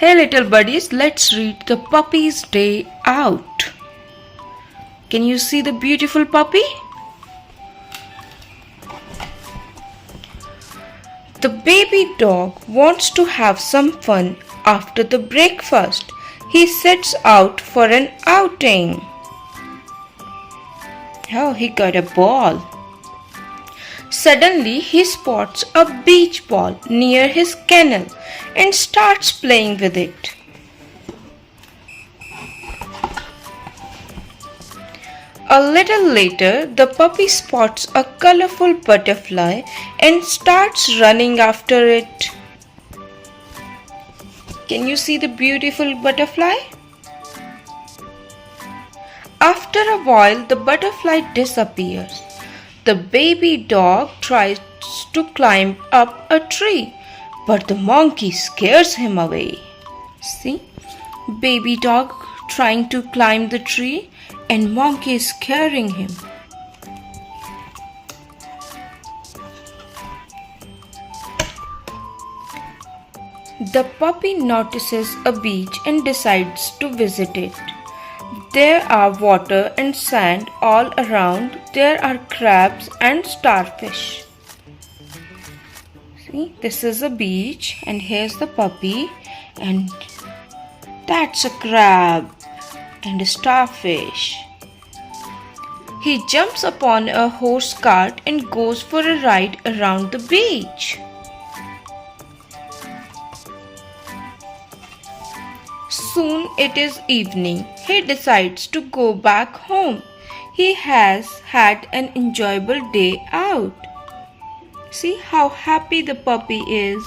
Hey little buddies, let's read The Puppy's Day Out. Can you see the beautiful puppy? The baby dog wants to have some fun after the breakfast. He sets out for an outing. Oh, he got a ball. Suddenly, he spots a beach ball near his kennel and starts playing with it. A little later, the puppy spots a colorful butterfly and starts running after it. Can you see the beautiful butterfly? After a while, the butterfly disappears. The baby dog tries to climb up a tree, but the monkey scares him away. See, baby dog trying to climb the tree and monkey is scaring him. The puppy notices a beach and decides to visit it. There are water and sand all around. There are crabs and starfish. See, this is a beach and here's the puppy and that's a crab and a starfish. He jumps upon a horse cart and goes for a ride around the beach. Soon it is evening. He decides to go back home. He has had an enjoyable day out. See how happy the puppy is.